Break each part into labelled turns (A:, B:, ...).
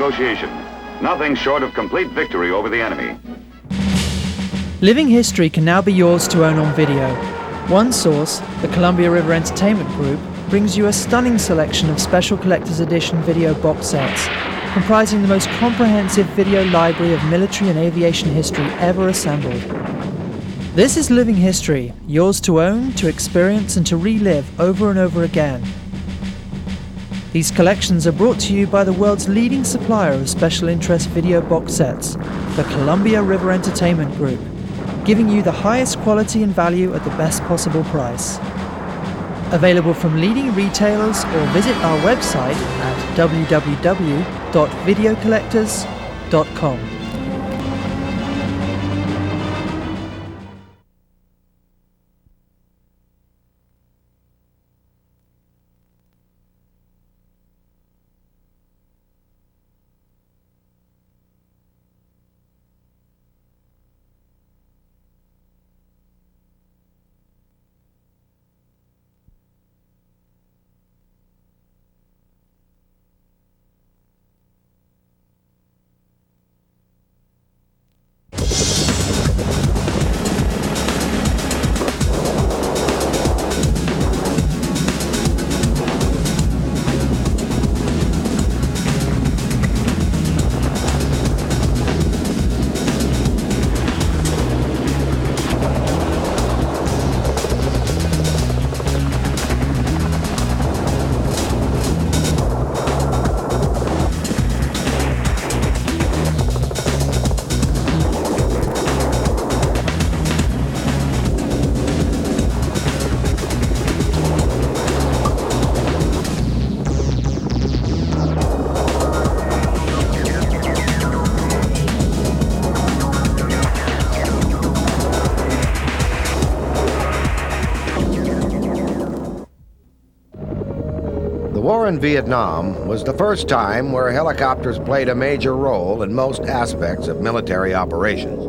A: negotiation. Nothing short of complete victory over the enemy.
B: Living History can now be yours to own on video. One source, the Columbia River Entertainment Group, brings you a stunning selection of special collector's edition video box sets, comprising the most comprehensive video library of military and aviation history ever assembled. This is Living History, yours to own, to experience and to relive over and over again. These collections are brought to you by the world's leading supplier of special interest video box sets, the Columbia River Entertainment Group, giving you the highest quality and value at the best possible price. Available from leading retailers or visit our website at www.videocollectors.com.
C: The war in Vietnam was the first time where helicopters played a major role in most aspects of military operations.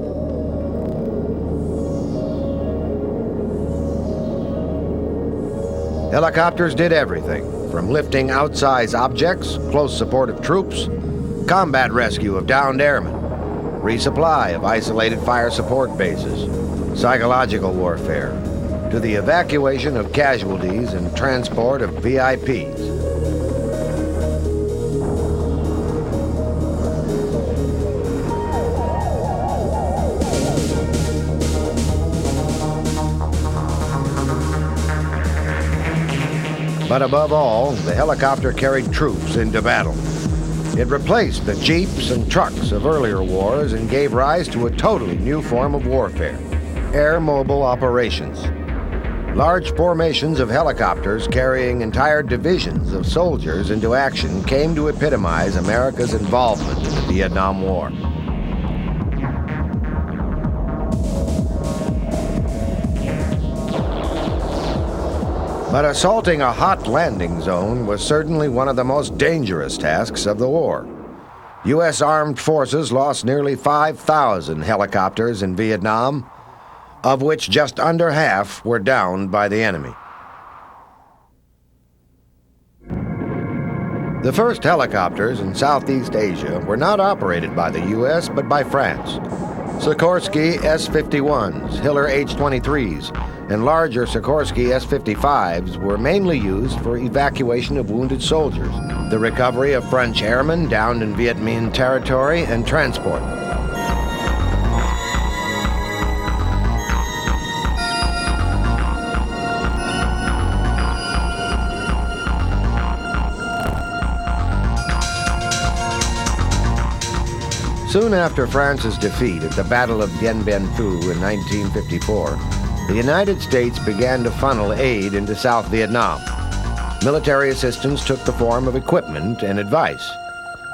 C: Helicopters did everything from lifting outsized objects, close support of troops, combat rescue of downed airmen, resupply of isolated fire support bases, psychological warfare, to the evacuation of casualties and transport of VIPs. But above all, the helicopter carried troops into battle. It replaced the jeeps and trucks of earlier wars and gave rise to a totally new form of warfare: air mobile operations. Large formations of helicopters carrying entire divisions of soldiers into action came to epitomize America's involvement in the Vietnam War. But assaulting a hot landing zone was certainly one of the most dangerous tasks of the war. U.S. armed forces lost nearly 5,000 helicopters in Vietnam, of which just under half were downed by the enemy. The first helicopters in Southeast Asia were not operated by the U.S. but by France. Sikorsky S-51s, Hiller H-23s, and larger Sikorsky S-55s were mainly used for evacuation of wounded soldiers, the recovery of French airmen downed in Viet Minh territory, and transport. Soon after France's defeat at the Battle of Dien Bien Phu in 1954, the United States began to funnel aid into South Vietnam. Military assistance took the form of equipment and advice.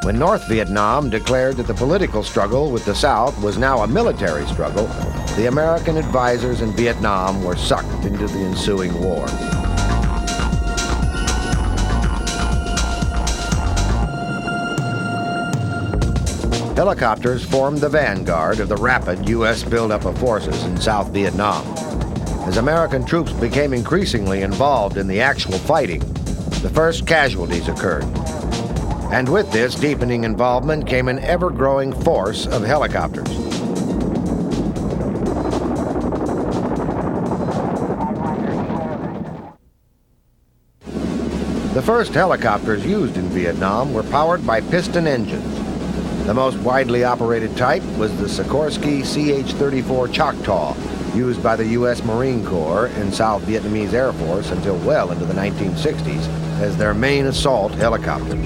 C: When North Vietnam declared that the political struggle with the South was now a military struggle, the American advisors in Vietnam were sucked into the ensuing war. Helicopters formed the vanguard of the rapid U.S. buildup of forces in South Vietnam. As American troops became increasingly involved in the actual fighting, the first casualties occurred. And with this deepening involvement came an ever-growing force of helicopters. The first helicopters used in Vietnam were powered by piston engines. The most widely operated type was the Sikorsky CH-34 Choctaw, used by the U.S. Marine Corps and South Vietnamese Air Force until well into the 1960s as their main assault helicopter.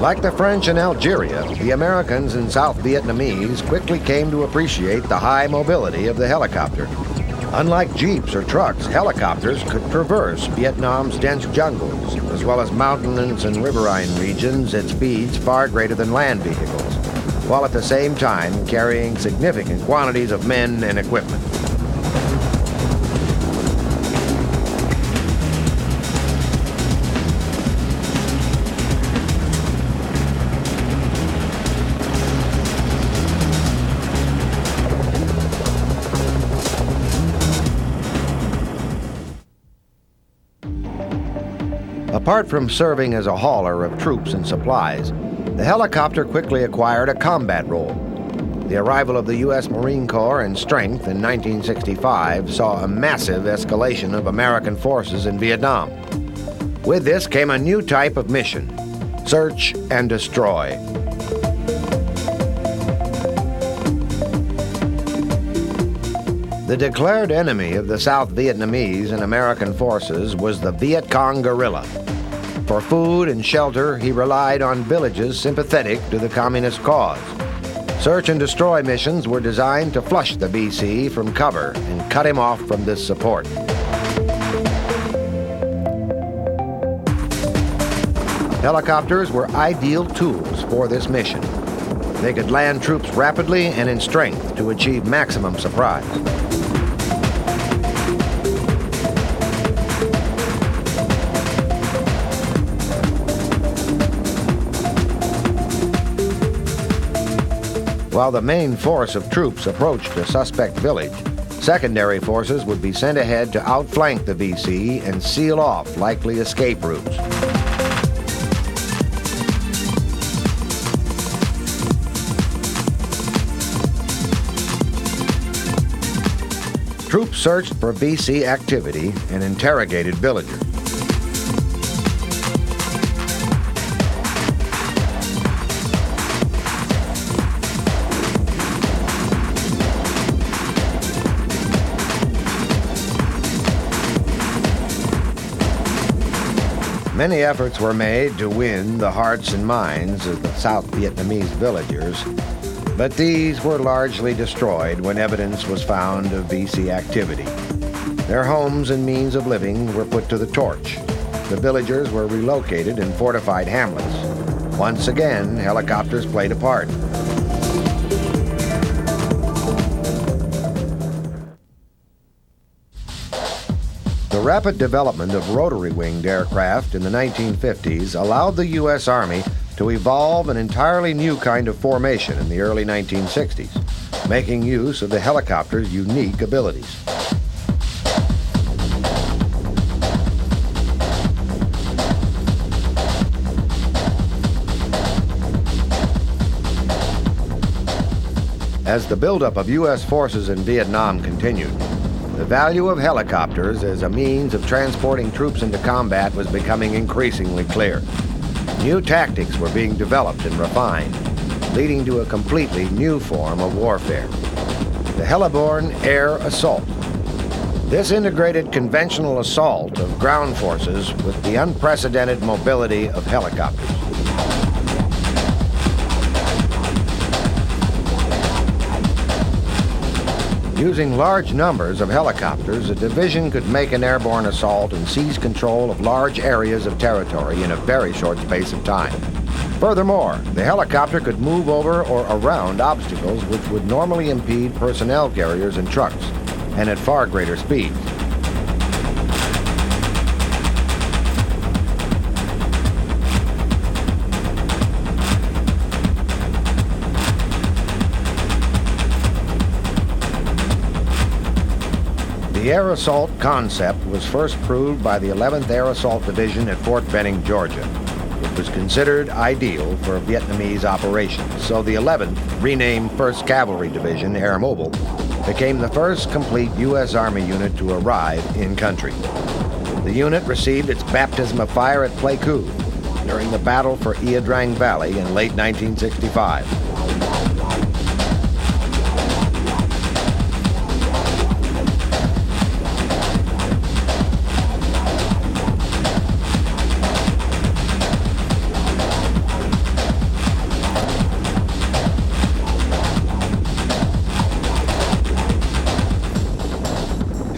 C: Like the French in Algeria, the Americans and South Vietnamese quickly came to appreciate the high mobility of the helicopter. Unlike jeeps or trucks, helicopters could traverse Vietnam's dense jungles, as well as mountainous and riverine regions at speeds far greater than land vehicles, while at the same time carrying significant quantities of men and equipment. Apart from serving as a hauler of troops and supplies, the helicopter quickly acquired a combat role. The arrival of the U.S. Marine Corps and strength in 1965 saw a massive escalation of American forces in Vietnam. With this came a new type of mission: search and destroy. The declared enemy of the South Vietnamese and American forces was the Viet Cong guerrilla. For food and shelter, he relied on villages sympathetic to the communist cause. Search and destroy missions were designed to flush the VC from cover and cut him off from this support. Helicopters were ideal tools for this mission. They could land troops rapidly and in strength to achieve maximum surprise. While the main force of troops approached a suspect village, secondary forces would be sent ahead to outflank the VC and seal off likely escape routes. Troops searched for VC activity and interrogated villagers. Many efforts were made to win the hearts and minds of the South Vietnamese villagers, but these were largely destroyed when evidence was found of VC activity. Their homes and means of living were put to the torch. The villagers were relocated in fortified hamlets. Once again, helicopters played a part. The rapid development of rotary-winged aircraft in the 1950s allowed the U.S. Army to evolve an entirely new kind of formation in the early 1960s, making use of the helicopter's unique abilities. As the buildup of U.S. forces in Vietnam continued, the value of helicopters as a means of transporting troops into combat was becoming increasingly clear. New tactics were being developed and refined, leading to a completely new form of warfare: the heliborne air assault. This integrated conventional assault of ground forces with the unprecedented mobility of helicopters. Using large numbers of helicopters, a division could make an airborne assault and seize control of large areas of territory in a very short space of time. Furthermore, the helicopter could move over or around obstacles which would normally impede personnel carriers and trucks, and at far greater speeds. The air assault concept was first proved by the 11th Air Assault Division at Fort Benning, Georgia. It was considered ideal for Vietnamese operations, so the 11th, renamed 1st Cavalry Division, Air Mobile, became the first complete U.S. Army unit to arrive in country. The unit received its baptism of fire at Pleiku during the battle for E02 Valley in late 1965.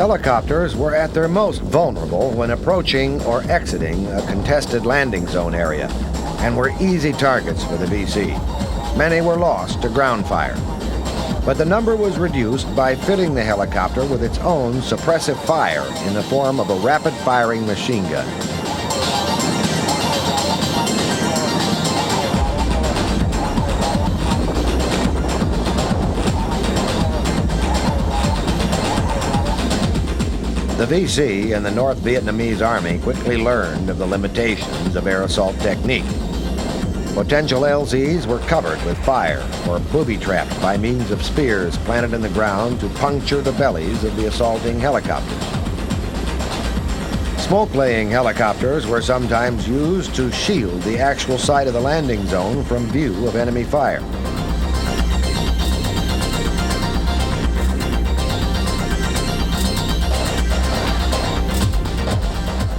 C: Helicopters were at their most vulnerable when approaching or exiting a contested landing zone area and were easy targets for the VC. Many were lost to ground fire. But the number was reduced by fitting the helicopter with its own suppressive fire in the form of a rapid-firing machine gun. The VC and the North Vietnamese Army quickly learned of the limitations of air assault technique. Potential LZs were covered with fire or booby-trapped by means of spears planted in the ground to puncture the bellies of the assaulting helicopters. Smoke-laying helicopters were sometimes used to shield the actual site of the landing zone from view of enemy fire.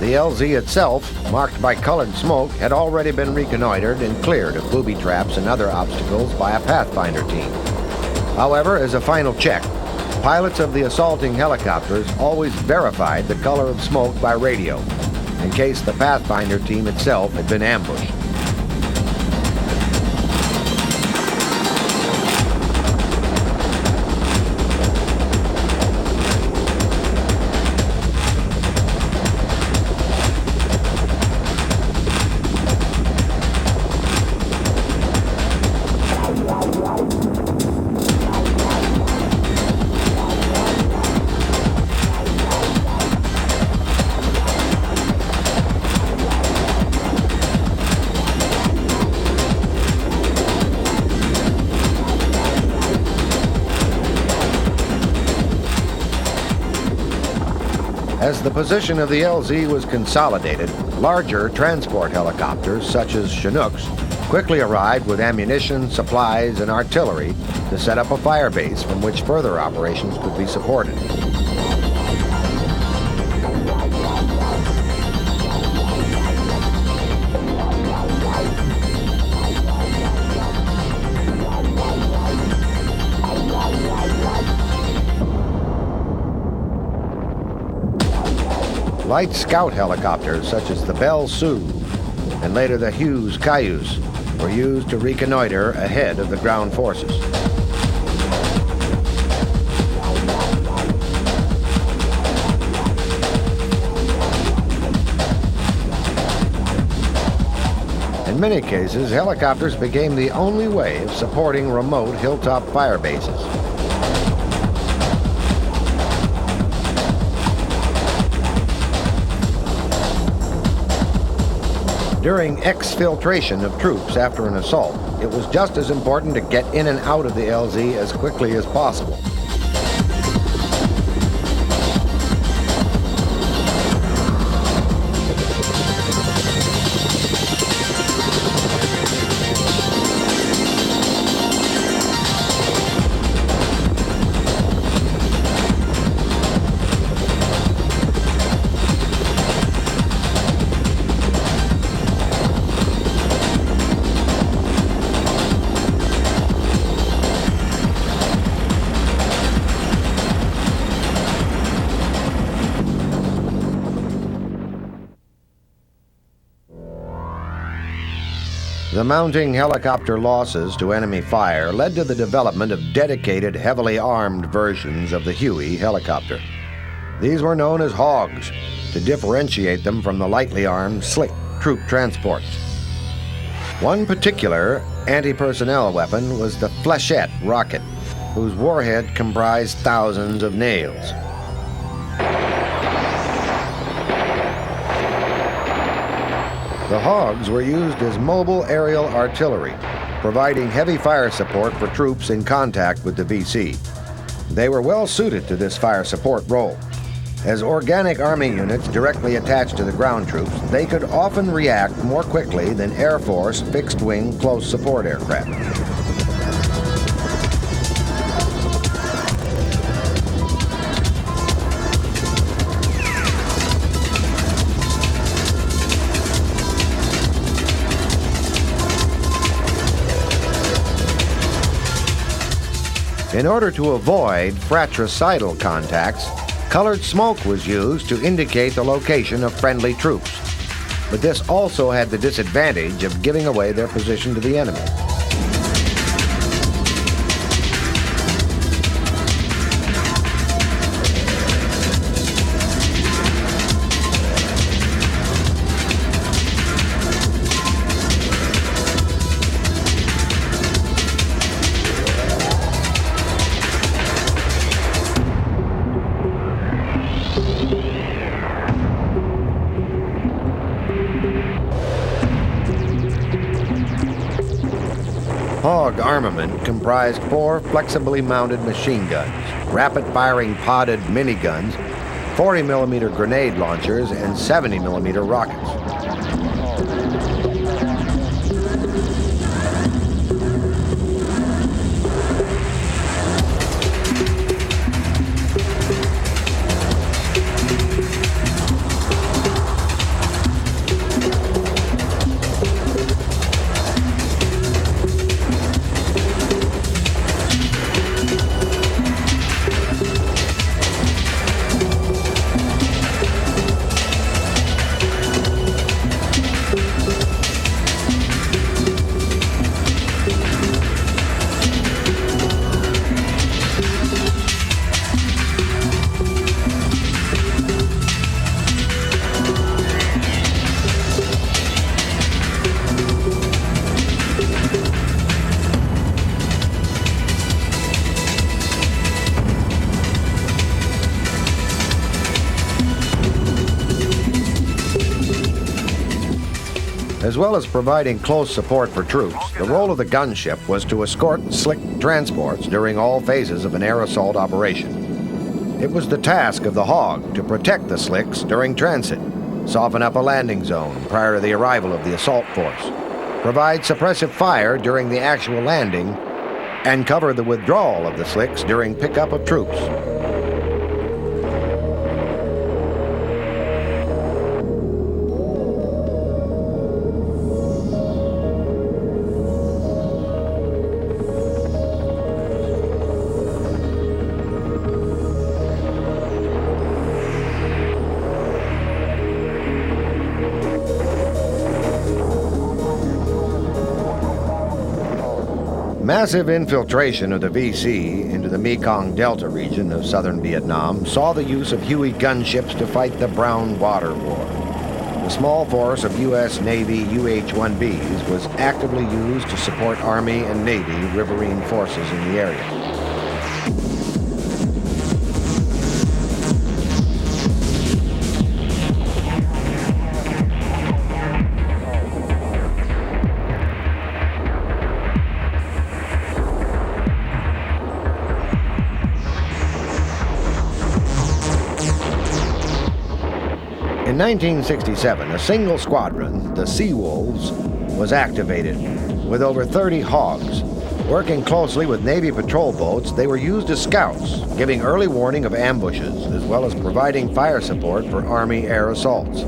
C: The LZ itself, marked by colored smoke, had already been reconnoitered and cleared of booby traps and other obstacles by a Pathfinder team. However, as a final check, pilots of the assaulting helicopters always verified the color of smoke by radio, in case the Pathfinder team itself had been ambushed. As the position of the LZ was consolidated, larger transport helicopters, such as Chinooks, quickly arrived with ammunition, supplies, and artillery to set up a fire base from which further operations could be supported. Light scout helicopters such as the Bell Sioux and later the Hughes Cayuse were used to reconnoiter ahead of the ground forces. In many cases, helicopters became the only way of supporting remote hilltop fire bases. During exfiltration of troops after an assault, it was just as important to get in and out of the LZ as quickly as possible. The mounting helicopter losses to enemy fire led to the development of dedicated, heavily armed versions of the Huey helicopter. These were known as Hogs, to differentiate them from the lightly armed, slick troop transports. One particular anti-personnel weapon was the Flechette rocket, whose warhead comprised thousands of nails. The Hogs were used as mobile aerial artillery, providing heavy fire support for troops in contact with the VC. They were well suited to this fire support role. As organic Army units directly attached to the ground troops, they could often react more quickly than Air Force fixed-wing close support aircraft. In order to avoid fratricidal contacts, colored smoke was used to indicate the location of friendly troops. But this also had the disadvantage of giving away their position to the enemy. Hog armament comprised 4 flexibly mounted machine guns, rapid-firing podded miniguns, 40mm grenade launchers, and 70mm rockets. As well as providing close support for troops, the role of the gunship was to escort slick transports during all phases of an air assault operation. It was the task of the Hog to protect the slicks during transit, soften up a landing zone prior to the arrival of the assault force, provide suppressive fire during the actual landing, and cover the withdrawal of the slicks during pickup of troops. Massive infiltration of the VC into the Mekong Delta region of southern Vietnam saw the use of Huey gunships to fight the Brown Water War. The small force of U.S. Navy UH-1Bs was actively used to support Army and Navy riverine forces in the area. In 1967, a single squadron, the Sea Wolves, was activated with over 30 Hogs. Working closely with Navy patrol boats, they were used as scouts, giving early warning of ambushes, as well as providing fire support for Army air assaults.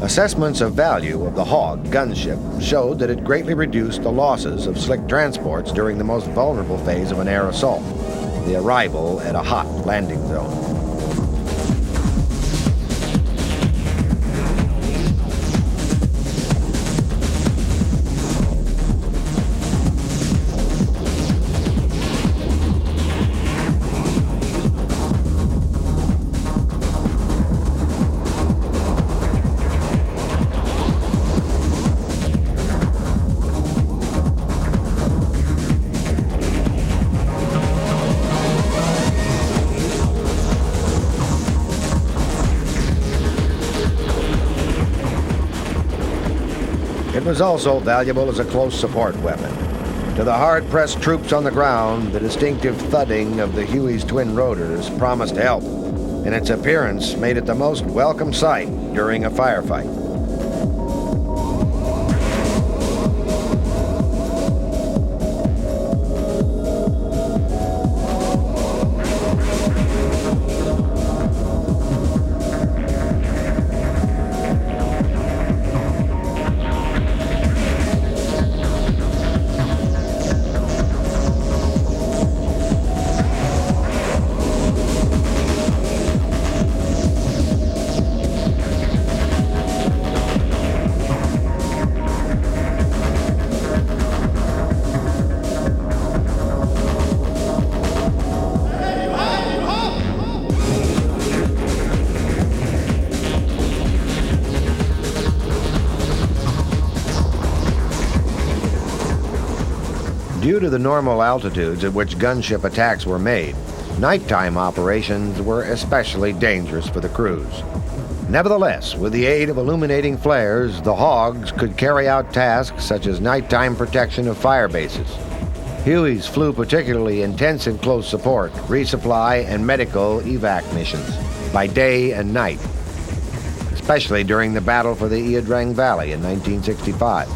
C: Assessments of value of the Hog gunship showed that it greatly reduced the losses of slick transports during the most vulnerable phase of an air assault, the arrival at a hot landing zone. was also valuable as a close support weapon. To the hard-pressed troops on the ground, the distinctive thudding of the Huey's twin rotors promised help, and its appearance made it the most welcome sight during a firefight. Due to the normal altitudes at which gunship attacks were made, nighttime operations were especially dangerous for the crews. Nevertheless, with the aid of illuminating flares, the Hogs could carry out tasks such as nighttime protection of fire bases. Hueys flew particularly intensive close support, resupply, and medical evac missions by day and night, especially during the battle for the E02 Valley in 1965.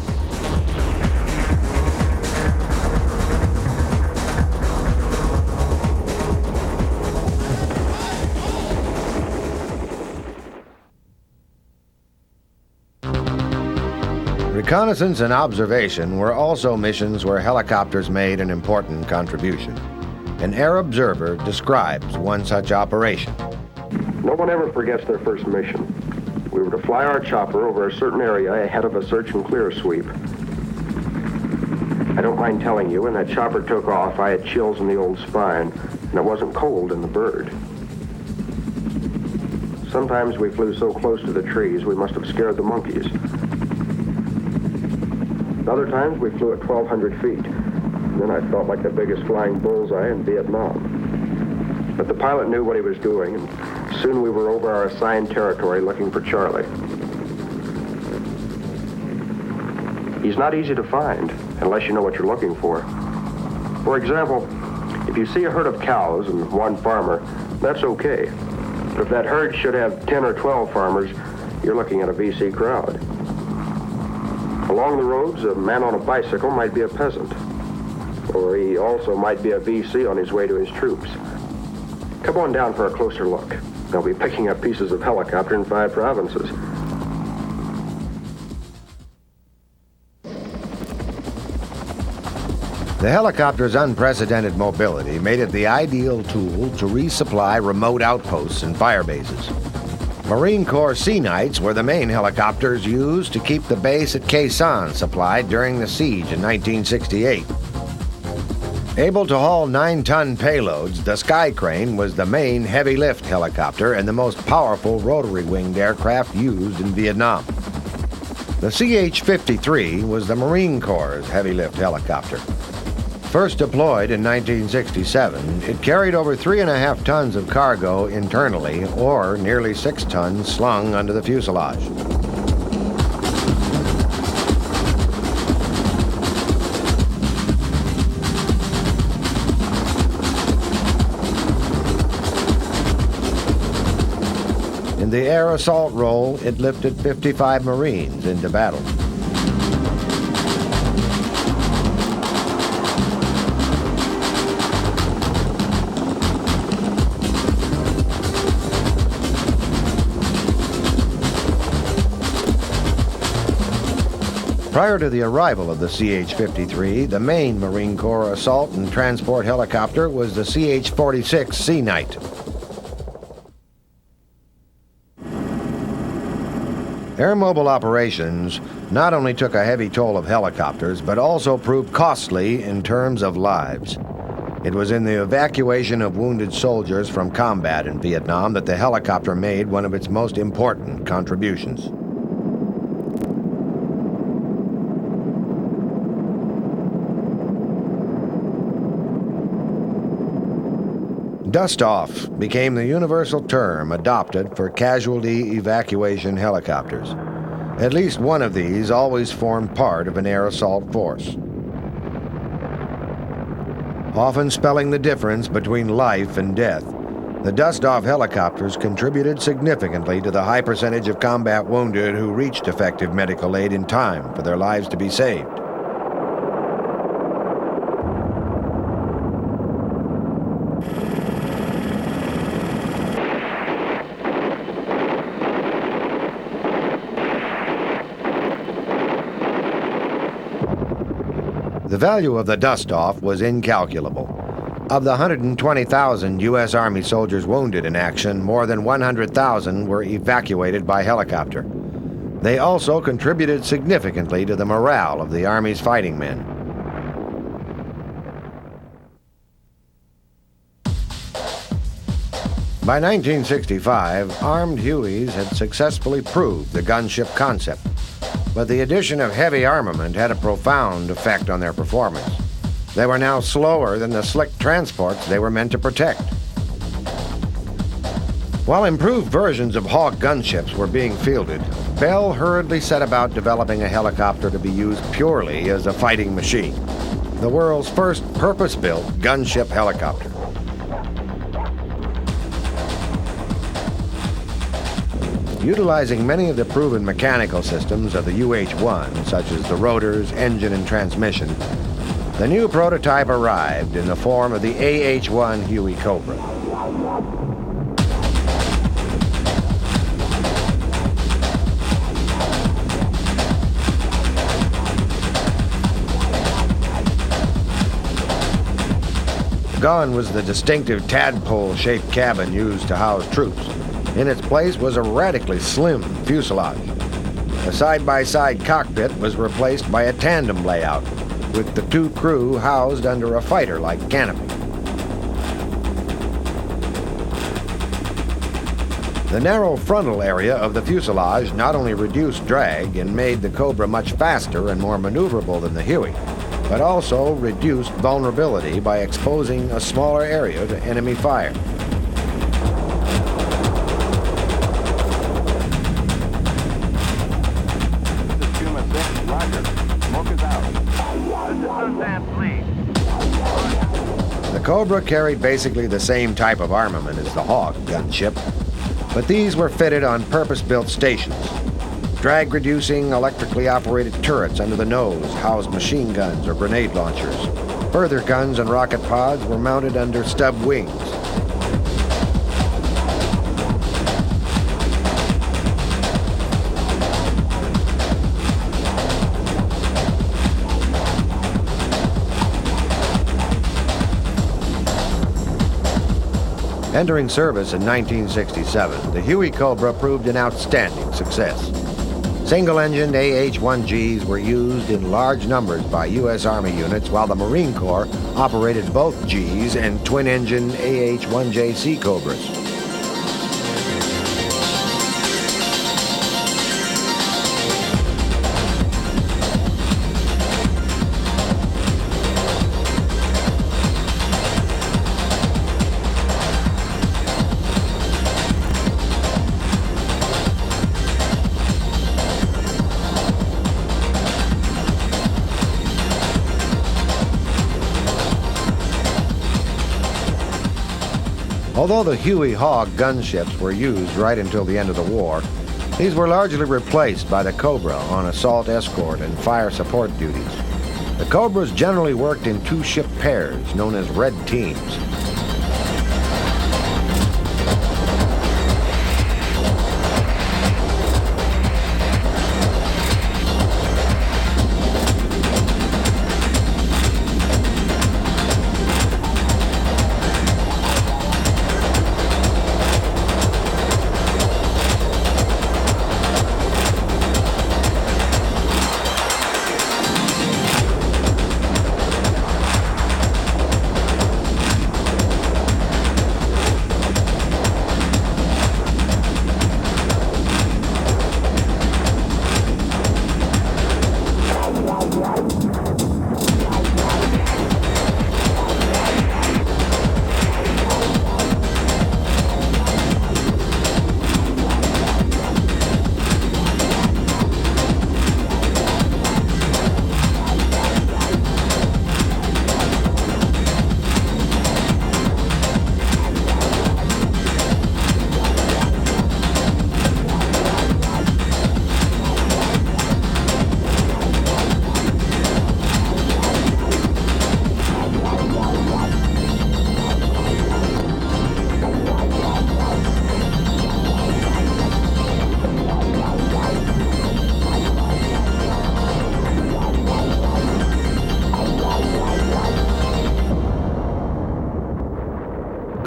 C: Reconnaissance and observation were also missions where helicopters made an important contribution. An air observer describes one such operation.
D: No one ever forgets their first mission. We were to fly our chopper over a certain area ahead of a search and clear sweep. I don't mind telling you, when that chopper took off, I had chills in the old spine, and it wasn't cold in the bird. Sometimes we flew so close to the trees we must have scared the monkeys. Other times we flew at 1,200 feet. Then I felt like the biggest flying bullseye in Vietnam. But the pilot knew what he was doing, and soon we were over our assigned territory looking for Charlie. He's not easy to find unless you know what you're looking for. For example, if you see a herd of cows and one farmer, that's okay. But if that herd should have 10 or 12 farmers, you're looking at a VC crowd. Along the roads, a man on a bicycle might be a peasant, or he also might be a VC on his way to his troops. Come on down for a closer look. They'll be picking up pieces of helicopter in 5 provinces.
C: The helicopter's unprecedented mobility made it the ideal tool to resupply remote outposts and fire bases. Marine Corps Sea Knights were the main helicopters used to keep the base at Quai San supplied during the siege in 1968. Able to haul 9-ton payloads, the Sky Crane was the main heavy-lift helicopter and the most powerful rotary-winged aircraft used in Vietnam. The CH-53 was the Marine Corps' heavy-lift helicopter. First deployed in 1967, it carried over 3.5 tons of cargo internally, or nearly 6 tons slung under the fuselage. In the air assault role, it lifted 55 Marines into battle. Prior to the arrival of the CH-53, the main Marine Corps assault and transport helicopter was the CH-46 Sea Knight. Air mobile operations not only took a heavy toll of helicopters, but also proved costly in terms of lives. It was in the evacuation of wounded soldiers from combat in Vietnam that the helicopter made one of its most important contributions. Dust-off became the universal term adopted for casualty evacuation helicopters. At least one of these always formed part of an air assault force, often spelling the difference between life and death. The dust-off helicopters contributed significantly to the high percentage of combat wounded who reached effective medical aid in time for their lives to be saved. The value of the dust-off was incalculable. Of the 120,000 U.S. Army soldiers wounded in action, more than 100,000 were evacuated by helicopter. They also contributed significantly to the morale of the Army's fighting men. By 1965, armed Hueys had successfully proved the gunship concept, but the addition of heavy armament had a profound effect on their performance. They were now slower than the slick transports they were meant to protect. While improved versions of Hawk gunships were being fielded, Bell hurriedly set about developing a helicopter to be used purely as a fighting machine, the world's first purpose-built gunship helicopter. Utilizing many of the proven mechanical systems of the UH-1, such as the rotors, engine, and transmission, the new prototype arrived in the form of the AH-1 Huey Cobra. Gone was the distinctive tadpole-shaped cabin used to house troops. In its place was a radically slim fuselage. The side-by-side cockpit was replaced by a tandem layout, with the two crew housed under a fighter-like canopy. The narrow frontal area of the fuselage not only reduced drag and made the Cobra much faster and more maneuverable than the Huey, but also reduced vulnerability by exposing a smaller area to enemy fire. The Cobra carried basically the same type of armament as the Hawk gunship, but these were fitted on purpose-built stations. Drag-reducing, electrically operated turrets under the nose housed machine guns or grenade launchers. Further guns and rocket pods were mounted under stub wings. Entering service in 1967, the Huey Cobra proved an outstanding success. Single-engined AH-1Gs were used in large numbers by U.S. Army units, while the Marine Corps operated both Gs and twin-engine AH-1J Sea Cobras. Although the Huey Hawk gunships were used right until the end of the war, these were largely replaced by the Cobra on assault escort and fire support duties. The Cobras generally worked in two-ship pairs known as red teams.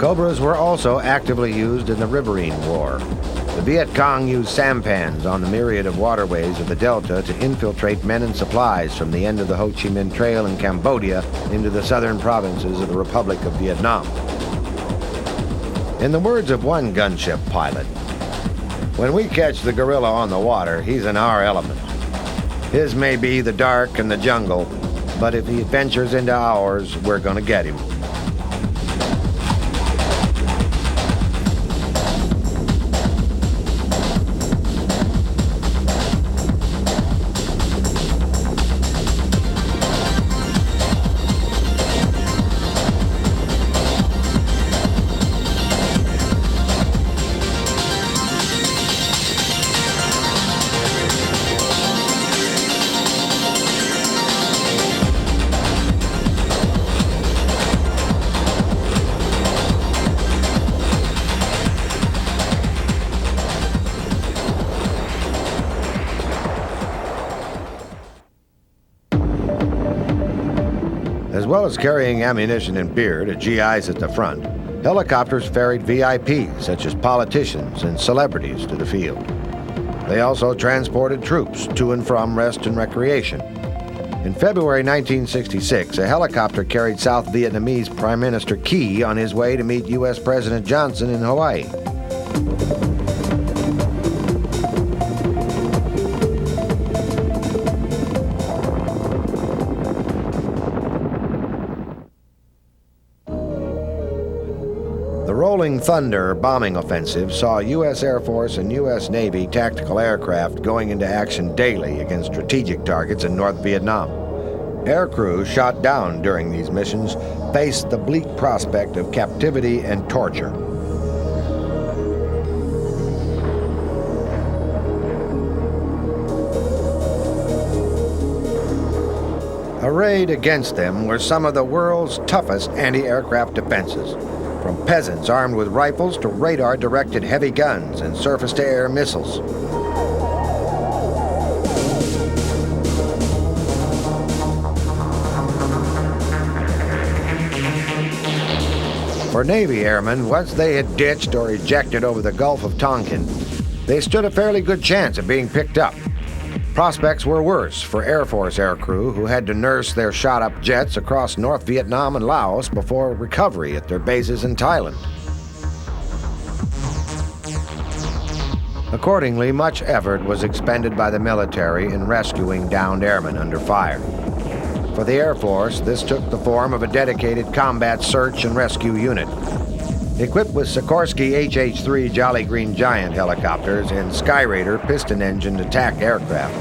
C: Cobras were also actively used in the Riverine War. The Viet Cong used sampans on the myriad of waterways of the Delta to infiltrate men and supplies from the end of the Ho Chi Minh Trail in Cambodia into the southern provinces of the Republic of Vietnam. In the words of one gunship pilot, "When we catch the gorilla on the water, he's in our element. His may be the dark and the jungle, but if he ventures into ours, we're going to get him." As well as carrying ammunition and beer to GIs at the front, helicopters ferried VIPs such as politicians and celebrities to the field. They also transported troops to and from rest and recreation. In February 1966, a helicopter carried South Vietnamese Prime Minister Ky on his way to meet U.S. President Johnson in Hawaii. The Rolling Thunder bombing offensive saw U.S. Air Force and U.S. Navy tactical aircraft going into action daily against strategic targets in North Vietnam. Air crews shot down during these missions faced the bleak prospect of captivity and torture. Arrayed against them were some of the world's toughest anti-aircraft defenses, from peasants armed with rifles to radar-directed heavy guns and surface-to-air missiles. For Navy airmen, once they had ditched or ejected over the Gulf of Tonkin, they stood a fairly good chance of being picked up. Prospects were worse for Air Force aircrew who had to nurse their shot-up jets across North Vietnam and Laos before recovery at their bases in Thailand. Accordingly, much effort was expended by the military in rescuing downed airmen under fire. For the Air Force, this took the form of a dedicated combat search and rescue unit. Equipped with Sikorsky HH-3 Jolly Green Giant helicopters and Skyraider piston-engined attack aircraft,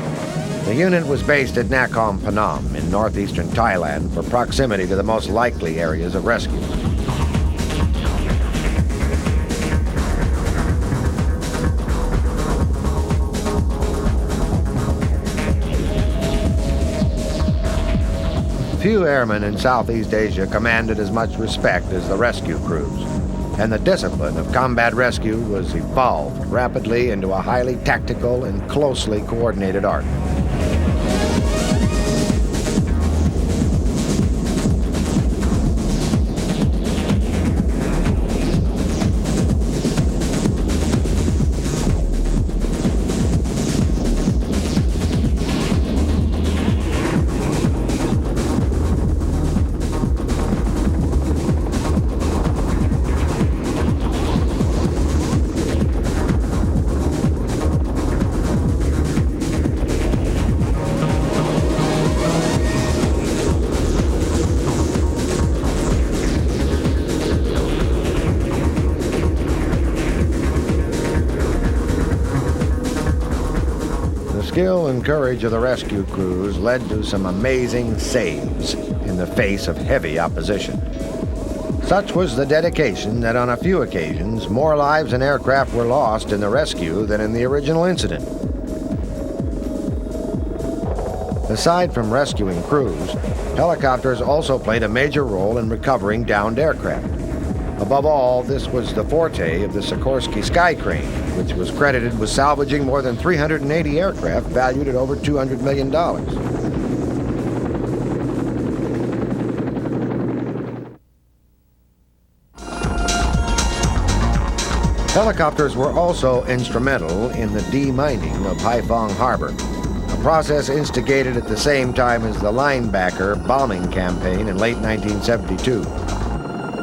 C: the unit was based at Nakhon Phanom in northeastern Thailand for proximity to the most likely areas of rescue. Few airmen in Southeast Asia commanded as much respect as the rescue crews, and the discipline of combat rescue was evolved rapidly into a highly tactical and closely coordinated art. The skill and courage of the rescue crews led to some amazing saves in the face of heavy opposition. Such was the dedication that on a few occasions, more lives and aircraft were lost in the rescue than in the original incident. Aside from rescuing crews, helicopters also played a major role in recovering downed aircraft. Above all, this was the forte of the Sikorsky Sky Crane, which was credited with salvaging more than 380 aircraft valued at over $200 million. Helicopters were also instrumental in the demining of Haiphong Harbor, a process instigated at the same time as the Linebacker bombing campaign in late 1972.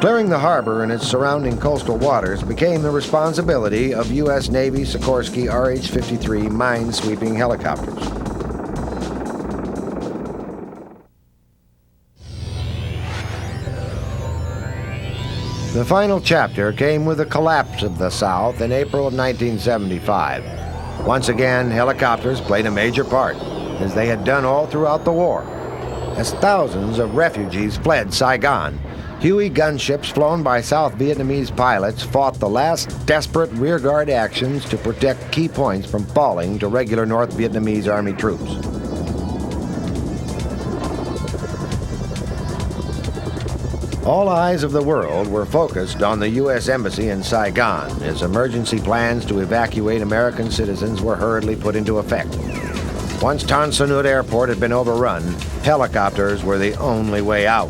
C: Clearing the harbor and its surrounding coastal waters became the responsibility of U.S. Navy Sikorsky RH-53 mine-sweeping helicopters. The final chapter came with the collapse of the South in April of 1975. Once again, helicopters played a major part, as they had done all throughout the war. As thousands of refugees fled Saigon, Huey gunships flown by South Vietnamese pilots fought the last desperate rearguard actions to protect key points from falling to regular North Vietnamese Army troops. All eyes of the world were focused on the U.S. Embassy in Saigon as emergency plans to evacuate American citizens were hurriedly put into effect. Once Tan Son Nhut Airport had been overrun, helicopters were the only way out.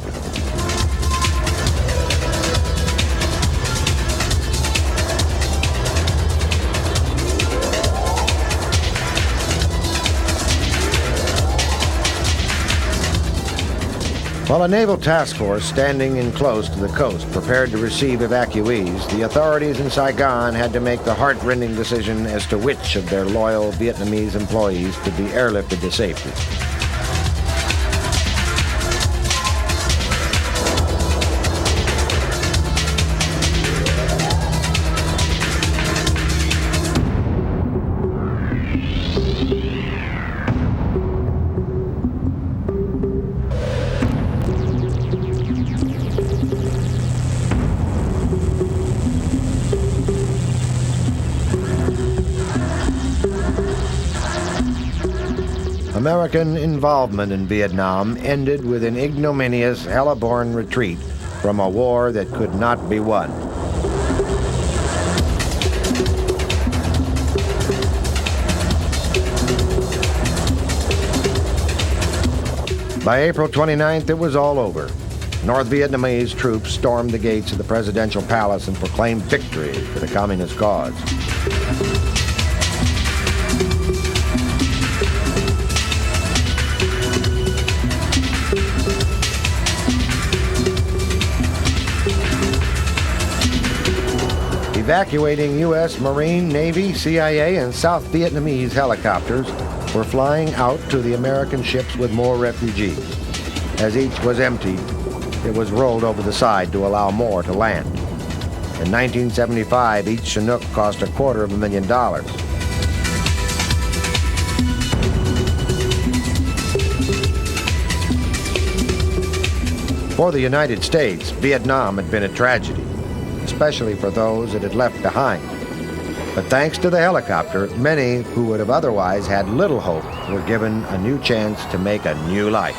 C: While a naval task force standing in close to the coast prepared to receive evacuees, the authorities in Saigon had to make the heart-rending decision as to which of their loyal Vietnamese employees could be airlifted to safety. American involvement in Vietnam ended with an ignominious, hell-born retreat from a war that could not be won. By April 29th, it was all over. North Vietnamese troops stormed the gates of the presidential palace and proclaimed victory for the communist cause. Evacuating U.S. Marine, Navy, CIA, and South Vietnamese helicopters were flying out to the American ships with more refugees. As each was emptied, it was rolled over the side to allow more to land. In 1975, each Chinook cost $250,000. For the United States, Vietnam had been a tragedy, especially for those it had left behind. But thanks to the helicopter, many who would have otherwise had little hope were given a new chance to make a new life.